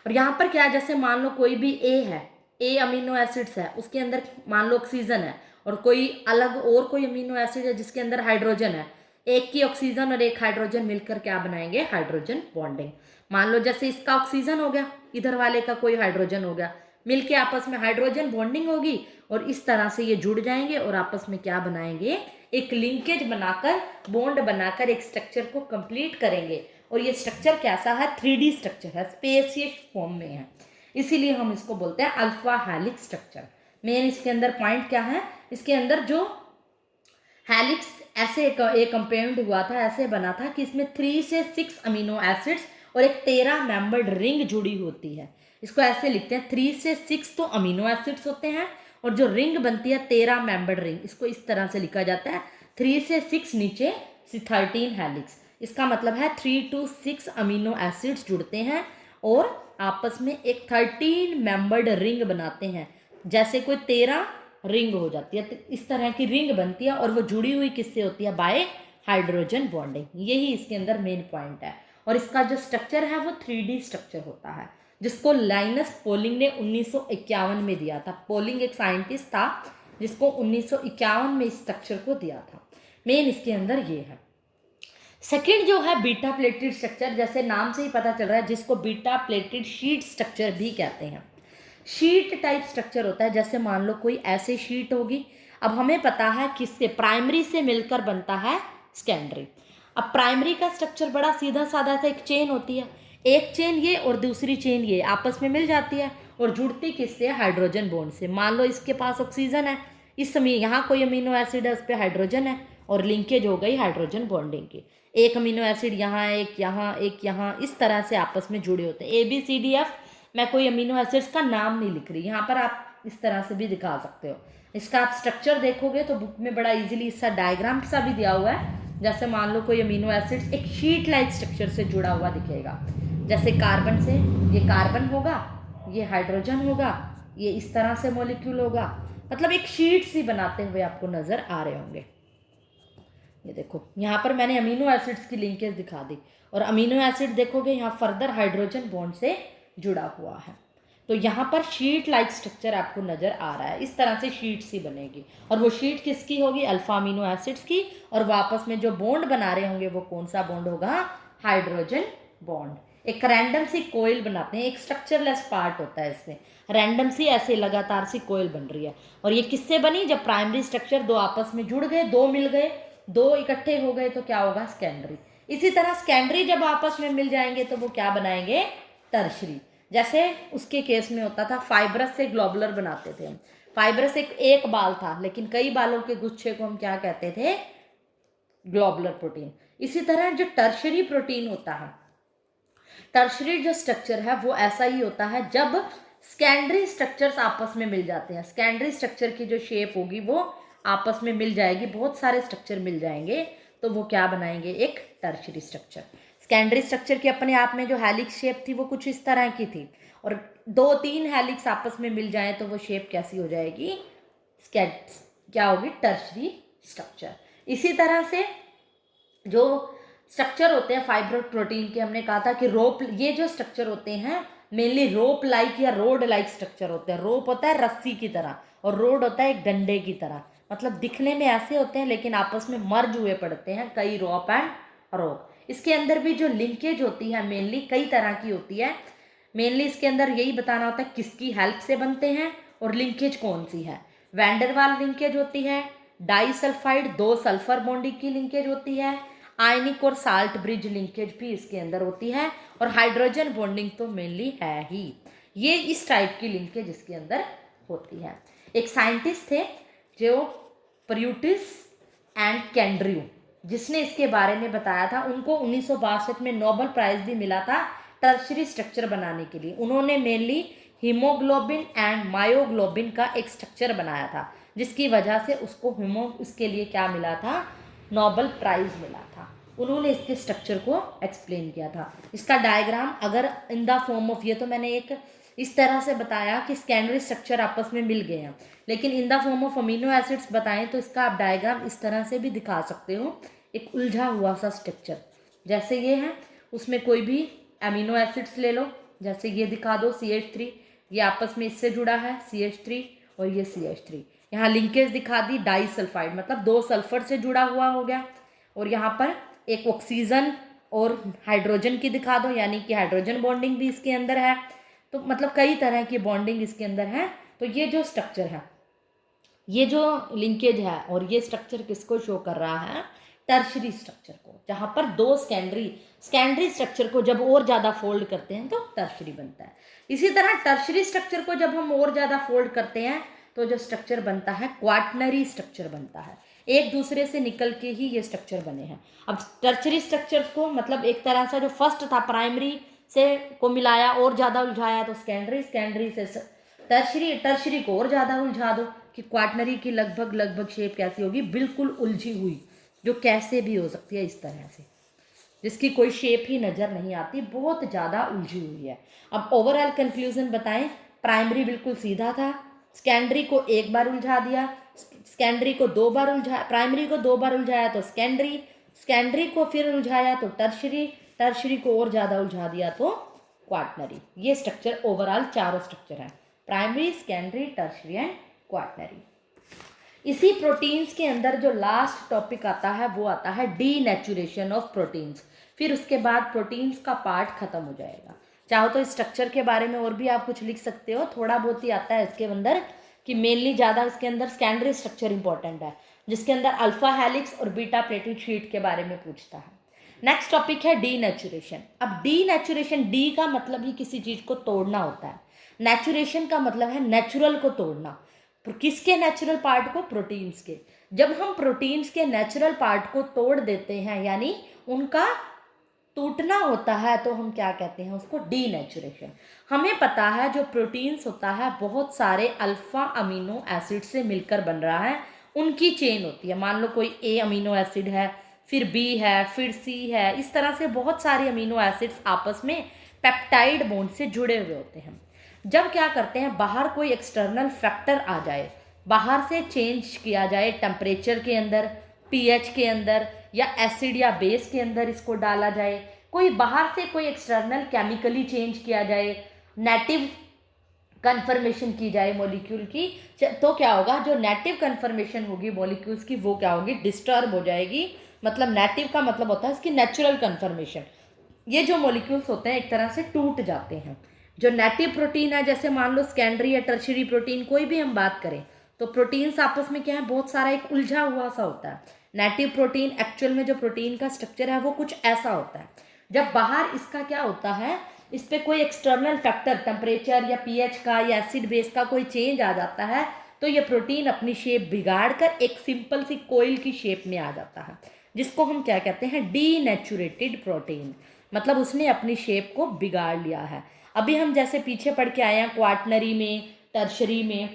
और यहाँ पर क्या है, जैसे मान लो कोई भी ए है, ए अमीनो एसिड्स है, उसके अंदर मान लो ऑक्सीजन है और कोई अलग और कोई अमीनो एसिड है जिसके अंदर हाइड्रोजन है, एक की ऑक्सीजन और एक हाइड्रोजन मिलकर क्या बनाएंगे, हाइड्रोजन बॉन्डिंग। मान लो जैसे इसका ऑक्सीजन हो गया, इधर वाले का कोई हाइड्रोजन हो गया, मिलके आपस में हाइड्रोजन बॉन्डिंग होगी और इस तरह से ये जुड़ जाएंगे और आपस में क्या बनाएंगे, एक लिंकेज बनाकर, बॉन्ड बनाकर एक स्ट्रक्चर को कंप्लीट करेंगे। और ये स्ट्रक्चर कैसा है, 3D स्ट्रक्चर है, स्पेसियस फॉर्म में है, इसीलिए हम इसको बोलते हैं अल्फा हेलिक्स स्ट्रक्चर। मेन इसके अंदर पॉइंट क्या है, इसके अंदर जो हेलिक्स ऐसे एक कंपाउंड हुआ था, ऐसे बना था कि इसमें 3 से 6 अमीनो एसिड्स और एक 13 मेंबर्ड रिंग जुड़ी होती है। इसको ऐसे लिखते हैं, 3 से 6 तो अमीनो एसिड्स होते हैं और जो रिंग बनती है 13 मेंबर्ड रिंग, इसको इस तरह से लिखा जाता है 3 से 6 नीचे 13 हेलिक्स। इसका मतलब है 3 to 6 अमीनो एसिड्स जुड़ते हैं और आपस में एक 13 मेंबर्ड रिंग बनाते हैं। जैसे कोई 13 रिंग हो जाती है, तो इस तरह की रिंग बनती है और वो जुड़ी हुई किससे होती है, बाय हाइड्रोजन बॉन्डिंग। यही इसके अंदर मेन पॉइंट है। और इसका जो स्ट्रक्चर है वो 3D स्ट्रक्चर होता है, जिसको लाइनस पॉलिंग ने 1951 में दिया था। पॉलिंग एक साइंटिस्ट था जिसको 1951 में इस स्ट्रक्चर को दिया था। मेन इसके अंदर ये है। सेकेंड जो है बीटा प्लेटेड स्ट्रक्चर, जैसे नाम से ही पता चल रहा है, जिसको बीटा प्लेटेड शीट स्ट्रक्चर भी कहते हैं। शीट टाइप स्ट्रक्चर होता है, जैसे मान लो कोई ऐसे शीट होगी। अब हमें पता है किससे, प्राइमरी से मिलकर बनता है सेकेंडरी। अब प्राइमरी का स्ट्रक्चर बड़ा सीधा साधा सा, एक चेन होती है, एक चेन ये और दूसरी चेन ये आपस में मिल जाती है और जुड़ती किससे, हाइड्रोजन बॉन्ड से। मान लो इसके पास ऑक्सीजन है, इस समय यहाँ कोई अमीनो एसिड है, उस पर हाइड्रोजन है और लिंकेज हो गई हाइड्रोजन बॉन्डिंग की। एक अमीनो एसिड यहाँ, एक यहाँ, एक यहाँ, इस तरह से आपस में जुड़े होते हैं। ABCDF, मैं कोई अमीनो एसिड्स का नाम नहीं लिख रही, यहाँ पर आप इस तरह से भी दिखा सकते हो। इसका आप स्ट्रक्चर देखोगे तो बुक में बड़ा इजीली इसका डायग्राम सा भी दिया हुआ है। जैसे मान लो कोई अमीनो एसिड्स एक शीट लाइक स्ट्रक्चर से जुड़ा हुआ दिखेगा, जैसे कार्बन से ये कार्बन होगा, ये हाइड्रोजन होगा, ये इस तरह से मॉलिक्यूल होगा, मतलब एक शीट सी बनाते हुए आपको नजर आ रहे होंगे। ये देखो यहाँ पर मैंने अमीनो एसिड्स की लिंकेज दिखा दी और अमीनो एसिड देखोगे यहाँ फर्दर हाइड्रोजन बॉन्ड से जुड़ा हुआ है। तो यहाँ पर शीट लाइक स्ट्रक्चर आपको नजर आ रहा है, इस तरह से शीट सी बनेगी और वो शीट किसकी होगी, अल्फा अमीनो एसिड्स की। और वापस में जो बॉन्ड बना रहे होंगे वो कौन सा बॉन्ड होगा, हाइड्रोजन बॉन्ड। एक रैंडम सी कोयल बनाते हैं, एक स्ट्रक्चरलेस पार्ट होता है इसमें, रैंडम सी ऐसे लगातार सी कोयल बन रही है। और ये किससे बनी, जब प्राइमरी स्ट्रक्चर दो आपस में जुड़ गए, दो मिल गए, दो इकट्ठे हो गए तो क्या होगा, सेकेंडरी। इसी तरह सेकेंडरी जब आपस में मिल जाएंगे तो वो क्या बनाएंगे, टर्शरी। जैसे उसके केस में होता था, फाइब्रस से ग्लोबुलर बनाते थे हम। फाइब्रस एक बाल था लेकिन कई बालों के गुच्छे को हम क्या कहते थे, ग्लोबुलर प्रोटीन। इसी तरह जो टर्शरी प्रोटीन होता है, टर्शरी जो स्ट्रक्चर है वो ऐसा ही होता है जब सेकेंडरी स्ट्रक्चर्स आपस में मिल जाते हैं। सेकेंडरी स्ट्रक्चर की जो शेप होगी वो आपस में मिल जाएगी, बहुत सारे स्ट्रक्चर मिल जाएंगे तो वो क्या बनाएंगे, एक टर्शरी स्ट्रक्चर। सेकेंडरी स्ट्रक्चर की अपने आप में जो हेलिक्स शेप थी वो कुछ इस तरह की थी और 2-3 हेलिक्स आपस में मिल जाए तो वो शेप कैसी हो जाएगी, क्या होगी, टर्शरी स्ट्रक्चर। इसी तरह से जो स्ट्रक्चर होते हैं फाइबर प्रोटीन के, हमने कहा था कि रोप, ये जो स्ट्रक्चर होते हैं मेनली रोप लाइक या रोड लाइक स्ट्रक्चर होते हैं। रोप होता है रस्सी की तरह और रोड होता है एक डंडे की तरह, मतलब दिखने में ऐसे होते हैं लेकिन आपस में मर्ज हुए पड़ते हैं, कई रोप एंड रोप। इसके अंदर भी जो लिंकेज होती है मेनली कई तरह की होती है। मेनली इसके अंदर यही बताना होता है किसकी हेल्प से बनते हैं और लिंकेज कौन सी है। वैंडरवाल लिंकेज होती है, डाइसल्फाइड 2 सल्फर बॉन्डिंग की लिंकेज होती है, आयनिक और साल्ट ब्रिज लिंकेज भी इसके अंदर होती है और हाइड्रोजन बॉन्डिंग तो मेनली है ही। ये इस टाइप की लिंकेज इसके अंदर होती है। एक साइंटिस्ट थे जो पर्यूटिस एंड कैंड्रियू, जिसने इसके बारे में बताया था, उनको 1962 में नोबेल प्राइज भी मिला था टर्शरी स्ट्रक्चर बनाने के लिए। उन्होंने मेनली हीमोग्लोबिन एंड मायोग्लोबिन का एक स्ट्रक्चर बनाया था जिसकी वजह से उसको इसके लिए क्या मिला था, नोबेल प्राइज मिला था। उन्होंने इसके स्ट्रक्चर को एक्सप्लेन किया था। इसका डायग्राम अगर इन द फॉर्म ऑफ, ये तो मैंने एक इस तरह से बताया कि सेकेंडरी स्ट्रक्चर आपस में मिल गए हैं, लेकिन in the form of amino acids बताएं तो इसका आप डायग्राम इस तरह से भी दिखा सकते हो, एक उलझा हुआ सा स्ट्रक्चर जैसे ये है, उसमें कोई भी अमीनो एसिड्स ले लो, जैसे ये दिखा दो CH3, ये आपस में इससे जुड़ा है CH3 और ये CH3, यहाँ लिंकेज दिखा दी डाइसल्फाइड, मतलब 2 सल्फर से जुड़ा हुआ हो गया, और यहाँ पर एक ऑक्सीजन और हाइड्रोजन की दिखा दो, यानी कि हाइड्रोजन बॉन्डिंग भी इसके अंदर है। तो मतलब कई तरह की बॉन्डिंग इसके अंदर है। तो ये जो स्ट्रक्चर है, ये जो लिंकेज है, और ये स्ट्रक्चर किसको शो कर रहा है, टर्शरी स्ट्रक्चर को, जहाँ पर 2 सेकेंडरी स्ट्रक्चर को जब और ज़्यादा फोल्ड करते हैं तो टर्शरी बनता है। इसी तरह टर्शरी स्ट्रक्चर को जब हम और ज़्यादा फोल्ड करते हैं तो जो स्ट्रक्चर बनता है क्वाटनरी स्ट्रक्चर बनता है। एक दूसरे से निकल के ही ये स्ट्रक्चर बने हैं। अब टर्शरी स्ट्रक्चर को मतलब एक तरह से जो फर्स्ट था प्राइमरी से को मिलाया और ज़्यादा उलझाया तो सेकेंडरी से टर्शरी को और ज़्यादा उलझा दो कि क्वाटनरी की लगभग शेप कैसी होगी, बिल्कुल उलझी हुई, जो कैसे भी हो सकती है इस तरह से, जिसकी कोई शेप ही नज़र नहीं आती, बहुत ज़्यादा उलझी हुई है। अब ओवरऑल कंक्लूजन बताएं, प्राइमरी बिल्कुल सीधा था, सेकेंडरी को एक बार उलझा दिया, सेकेंडरी को 2 बार उलझा, प्राइमरी को 2 बार उलझाया तो सेकेंडरी को फिर उलझाया तो टर्शरी को और ज़्यादा उलझा दिया तो क्वाटनरी। ये स्ट्रक्चर ओवरऑल चारों स्ट्रक्चर है, primary, secondary, tertiary and quaternary. इसी प्रोटीन्स के अंदर जो लास्ट टॉपिक आता है वो आता है डीनेचुरेशन ऑफ प्रोटीन्स। फिर उसके बाद प्रोटीन्स का पार्ट खत्म हो जाएगा। चाहो तो इस स्ट्रक्चर के बारे में और भी आप कुछ लिख सकते हो, थोड़ा बहुत ही आता है इसके अंदर, कि मेनली ज़्यादा इसके अंदर सेकेंडरी स्ट्रक्चर इंपॉर्टेंट है, जिसके अंदर अल्फा हेलिक्स और बीटा प्लेटेड शीट के बारे में पूछता है। नेक्स्ट टॉपिक है डीनेचुरेशन। अब डीनेचुरेशन, डी का मतलब ही किसी चीज़ को तोड़ना होता है, नेचुरेशन का मतलब है नेचुरल को तोड़ना। किसके नेचुरल पार्ट को, प्रोटीन्स के। जब हम प्रोटीन्स के नेचुरल पार्ट को तोड़ देते हैं, यानी उनका टूटना होता है, तो हम क्या कहते हैं उसको, डीनेचुरेशन। हमें पता है जो प्रोटीन्स होता है बहुत सारे अल्फा अमीनो एसिड से मिलकर बन रहा है, उनकी चेन होती है। मान लो कोई ए अमीनो एसिड है, फिर बी है, फिर सी है, इस तरह से बहुत सारे अमीनो एसिड्स आपस में पेप्टाइड बॉन्ड से जुड़े हुए होते हैं। जब क्या करते हैं, बाहर कोई एक्सटर्नल फैक्टर आ जाए, बाहर से चेंज किया जाए टेम्परेचर के अंदर, पीएच के अंदर, या एसिड या बेस के अंदर इसको डाला जाए, कोई बाहर से कोई एक्सटर्नल केमिकली चेंज किया जाए, नेटिव कन्फर्मेशन की जाए मॉलिक्यूल की, तो क्या होगा, जो नेटिव कन्फर्मेशन होगी मॉलिक्यूल्स की वो क्या होगी, डिस्टर्ब हो जाएगी। मतलब नेटिव का मतलब होता है इसकी नेचुरल कन्फर्मेशन। ये जो मॉलिक्यूल्स होते हैं एक तरह से टूट जाते हैं। जो नेटिव प्रोटीन है, जैसे मान लो सेकेंडरी या टर्शरी प्रोटीन, कोई भी हम बात करें तो प्रोटीन्स आपस में क्या है, बहुत सारा एक उलझा हुआ सा होता है। नेटिव प्रोटीन एक्चुअल में जो प्रोटीन का स्ट्रक्चर है वो कुछ ऐसा होता है। जब बाहर इसका क्या होता है, इस पर कोई एक्सटर्नल फैक्टर, टेम्परेचर या पीएच का या एसिड बेस का कोई चेंज आ जाता है, तो ये प्रोटीन अपनी शेप बिगाड़ कर एक सिंपल सी कोयल की शेप में आ जाता है, जिसको हम क्या कहते हैं, डीनेचुरेटेड प्रोटीन। मतलब उसने अपनी शेप को बिगाड़ लिया है। अभी हम जैसे पीछे पढ़ के आए हैं, क्वाटनरी में, टर्शरी में,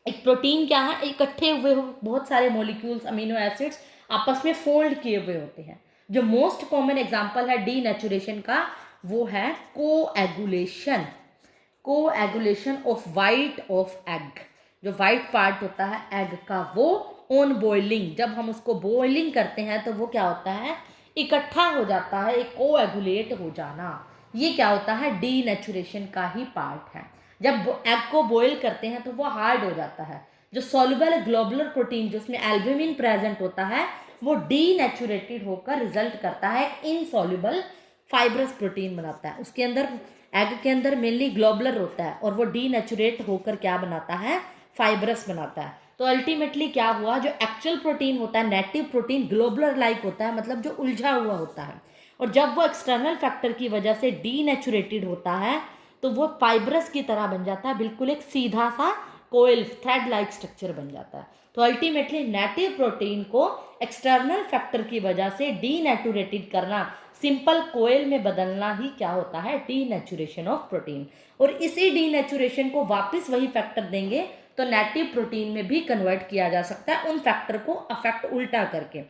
एक प्रोटीन क्या है, इकट्ठे हुए बहुत सारे मॉलिक्यूल्स, अमीनो एसिड्स आपस में फोल्ड किए हुए होते हैं। जो मोस्ट कॉमन एग्जांपल है डीनेचुरेशन का वो है coagulation of white of egg. जो वाइट पार्ट होता है एग का, वो ऑन बॉइलिंग, जब हम उसको बॉइलिंग करते हैं तो वो क्या होता है, इकट्ठा हो जाता है, एक कोएगुलेट हो जाना। ये क्या होता है, डीनेचुरेशन का ही पार्ट है। जब एग को बॉईल करते हैं तो वो हार्ड हो जाता है। जो सॉल्युबल ग्लोबुलर प्रोटीन, जिसमें एल्ब्यूमिन प्रेजेंट होता है, वो डीनेचुरेटेड होकर रिजल्ट करता है इनसॉल्युबल फाइब्रस प्रोटीन बनाता है। उसके अंदर, एग के अंदर मेनली ग्लोबुलर होता है, और वो डीनेचुरेट होकर क्या बनाता है, फाइब्रस बनाता है। तो अल्टीमेटली क्या हुआ, जो एक्चुअल प्रोटीन होता है, नेटिव प्रोटीन, ग्लोबुलर लाइक होता है, मतलब जो उलझा हुआ होता है, और जब वो एक्सटर्नल फैक्टर की वजह से डीनेचुरेटेड होता है तो वो फाइब्रस की तरह बन जाता है, बिल्कुल एक सीधा सा कोयल, थ्रेड लाइक स्ट्रक्चर बन जाता है। तो अल्टीमेटली नेटिव प्रोटीन को एक्सटर्नल फैक्टर की वजह से डीनेचुरेटेड करना, सिंपल कोयल में बदलना ही क्या होता है, डीनेचुरेशन ऑफ प्रोटीन। और इसी डीनेचुरेशन को वापस वही फैक्टर देंगे तो नेटिव प्रोटीन में भी कन्वर्ट किया जा सकता है, उन फैक्टर को अफेक्ट उल्टा करके।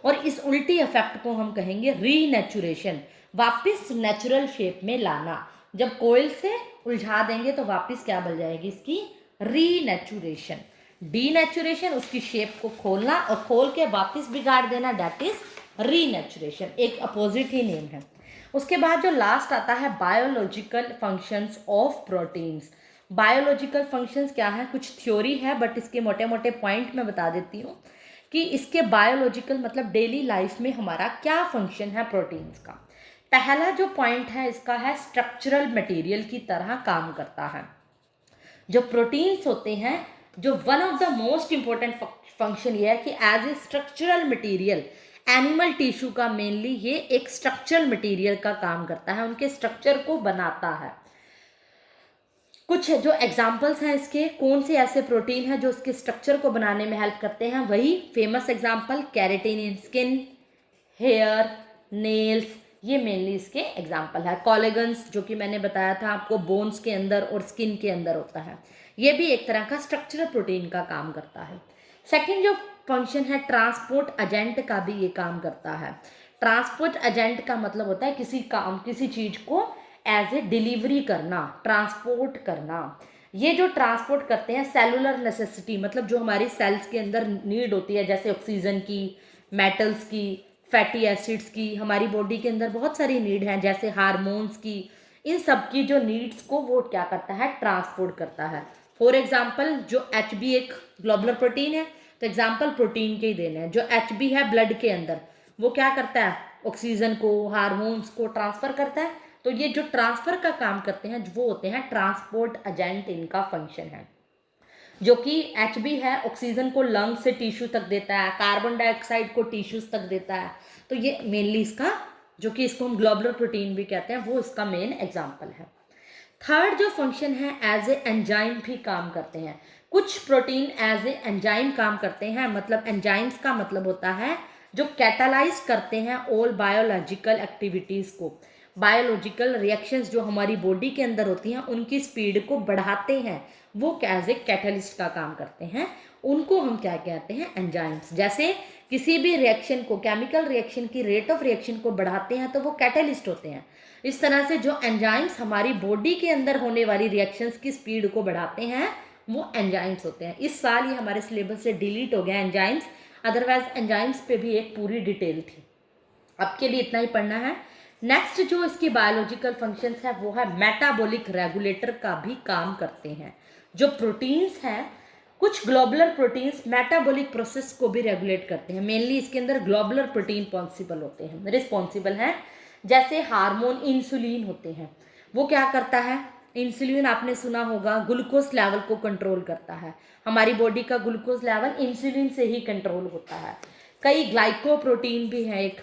और इस उल्टी इफेक्ट को हम कहेंगे रीनेचुरेशन, वापस नेचुरल शेप में लाना। जब कोयल से उलझा देंगे तो वापस क्या बन जाएगी इसकी, रीनेचुरेशन। डीनेचुरेशन उसकी शेप को खोलना और खोल के वापस बिगाड़ देना, दैट इज रीनेचुरेशन, एक अपोजिट ही नेम है। उसके बाद जो लास्ट आता है biological functions of proteins. Biological functions क्या है, कुछ थ्योरी है बट इसके मोटे मोटे पॉइंट मैं बता देती हूँ कि इसके बायोलॉजिकल मतलब डेली लाइफ में हमारा क्या फंक्शन है प्रोटीन्स का। पहला जो पॉइंट है इसका है स्ट्रक्चरल मटेरियल की तरह काम करता है। जो प्रोटीन्स होते हैं, जो one of the most important function ये है कि as a structural material animal tissue का मेनली ये एक स्ट्रक्चरल मटेरियल का काम करता है, उनके स्ट्रक्चर को बनाता है। कुछ जो एग्जाम्पल्स हैं इसके, कौन से ऐसे प्रोटीन हैं जो उसके स्ट्रक्चर को बनाने में हेल्प करते हैं, वही फेमस एग्जाम्पल कैरेटिन इन स्किन, हेयर, नेल्स, ये मेनली इसके एग्जाम्पल है। कोलेगन्स जो कि मैंने बताया था आपको, बोन्स के अंदर और स्किन के अंदर होता है, ये भी एक तरह का स्ट्रक्चरल प्रोटीन का काम करता है। सेकेंड जो फंक्शन है ट्रांसपोर्ट एजेंट का भी ये काम करता है। ट्रांसपोर्ट एजेंट का मतलब होता है किसी चीज को एज ए डिलीवरी करना, ट्रांसपोर्ट करना। ये जो ट्रांसपोर्ट करते हैं सेलुलर नेसेसिटी, मतलब जो हमारी सेल्स के अंदर नीड होती है, जैसे ऑक्सीजन की, मेटल्स की, फैटी एसिड्स की, हमारी बॉडी के अंदर बहुत सारी नीड हैं, जैसे हार्मोन्स की, इन सब की जो नीड्स को वो क्या करता है, ट्रांसपोर्ट करता है। फॉर एग्जाम्पल जो HB एक ग्लोबुलर प्रोटीन है, तो एग्जाम्पल प्रोटीन के ही देने हैं। जो HB है ब्लड के अंदर, वो क्या करता है, ऑक्सीजन को, हार्मोन्स को ट्रांसफर करता है। तो ये जो ट्रांसफर का काम करते हैं वो होते हैं ट्रांसपोर्ट एजेंट, इनका फंक्शन है। जो कि HB है ऑक्सीजन को लंग से टिश्यू तक देता है, कार्बन डाइऑक्साइड को टिश्यूज तक देता है। तो ये मेनली इसका, जो कि इसको हम ग्लोबुलर प्रोटीन भी कहते हैं, वो इसका मेन एग्जाम्पल है। थर्ड जो फंक्शन है एज ए एंजाइम भी काम करते हैं। कुछ प्रोटीन एज ए एंजाइम काम करते हैं, मतलब एंजाइम्स का मतलब होता है जो कैटालाइज करते हैं ऑल बायोलॉजिकल एक्टिविटीज़ को। बायोलॉजिकल रिएक्शंस जो हमारी बॉडी के अंदर होती हैं उनकी स्पीड को बढ़ाते हैं, वो एज ए कैटलिस्ट का काम करते हैं, उनको हम क्या कहते हैं, एंजाइम्स। जैसे किसी भी रिएक्शन को, केमिकल रिएक्शन की रेट ऑफ रिएक्शन को बढ़ाते हैं तो वो कैटलिस्ट होते हैं। इस तरह से जो एंजाइम्स हमारी बॉडी के अंदर होने वाली रिएक्शंस की स्पीड को बढ़ाते हैं वो एंजाइम्स होते हैं। इस साल ये हमारे सिलेबस से डिलीट हो गया एंजाइम्स, अदरवाइज एंजाइम्स पे भी एक पूरी डिटेल थी। अब के लिए इतना ही पढ़ना है। नेक्स्ट जो इसकी बायोलॉजिकल फंक्शंस है वो है मेटाबॉलिक रेगुलेटर का भी काम करते हैं। जो प्रोटीन्स हैं, कुछ ग्लोबुलर प्रोटीन्स मेटाबॉलिक प्रोसेस को भी रेगुलेट करते हैं। मेनली इसके अंदर ग्लोबुलर प्रोटीन रिस्पॉन्सिबल हैं। जैसे हार्मोन इंसुलिन होते हैं, वो क्या करता है, इंसुलिन आपने सुना होगा, ग्लूकोज लेवल को कंट्रोल करता है। हमारी बॉडी का ग्लूकोज लेवल इंसुलिन से ही कंट्रोल होता है। कई ग्लाइकोप्रोटीन भी हैं, एक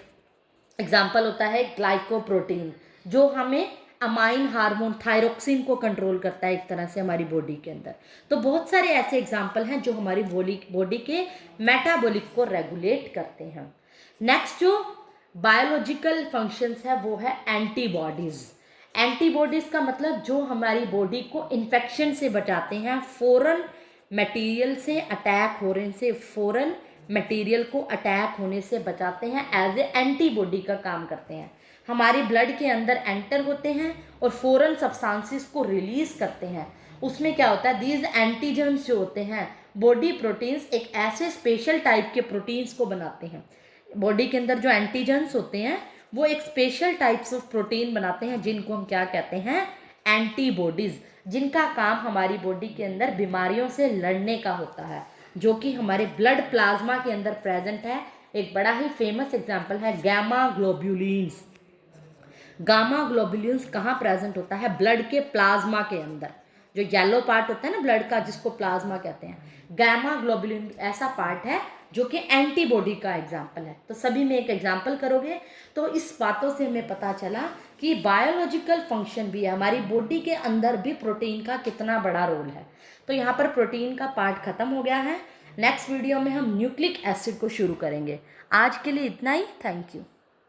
एग्जाम्पल होता है ग्लाइकोप्रोटीन जो हमें अमाइन हार्मोन थायरोक्सिन को कंट्रोल करता है एक तरह से हमारी बॉडी के अंदर। तो बहुत सारे ऐसे एग्जाम्पल हैं जो हमारी बॉडी के मेटाबॉलिक को रेगुलेट करते हैं। नेक्स्ट जो बायोलॉजिकल फंक्शंस है वो है एंटीबॉडीज। एंटीबॉडीज का मतलब जो हमारी बॉडी को इन्फेक्शन से बचाते हैं, फॉरेन मटेरियल से अटैक होने से, फॉरेन मटेरियल को अटैक होने से बचाते हैं, एज ए एंटीबॉडी का काम करते हैं। हमारी ब्लड के अंदर एंटर होते हैं और फॉरेन सब्सटेंसेस को रिलीज करते हैं। उसमें क्या होता है, दीज एंटीजन्स जो होते हैं, बॉडी प्रोटीन्स एक ऐसे स्पेशल टाइप के प्रोटीन्स को बनाते हैं। बॉडी के अंदर जो एंटीजन्स होते हैं वो एक स्पेशल टाइप्स ऑफ प्रोटीन बनाते हैं जिनको हम क्या कहते हैं, एंटीबॉडीज, जिनका काम हमारी बॉडी के अंदर बीमारियों से लड़ने का होता है, जो कि हमारे ब्लड प्लाज्मा के अंदर प्रेजेंट है। एक बड़ा ही फेमस एग्जांपल है गामा ग्लोब्यूलिन्स। गामा ग्लोब्यूलिन्स कहाँ प्रेजेंट होता है, ब्लड के प्लाज्मा के अंदर। जो येलो पार्ट होता है ना ब्लड का, जिसको प्लाज्मा कहते हैं, गामा ग्लोब्यूलिन ऐसा पार्ट है जो कि एंटीबॉडी का एग्जाम्पल है। तो सभी में एक एग्जाम्पल करोगे तो इस बातों से हमें पता चला कि बायोलॉजिकल फंक्शन भी है, हमारी बॉडी के अंदर भी प्रोटीन का कितना बड़ा रोल है। तो यहाँ पर प्रोटीन का पार्ट खत्म हो गया है। नेक्स्ट वीडियो में हम न्यूक्लिक एसिड को शुरू करेंगे। आज के लिए इतना ही, थैंक यू।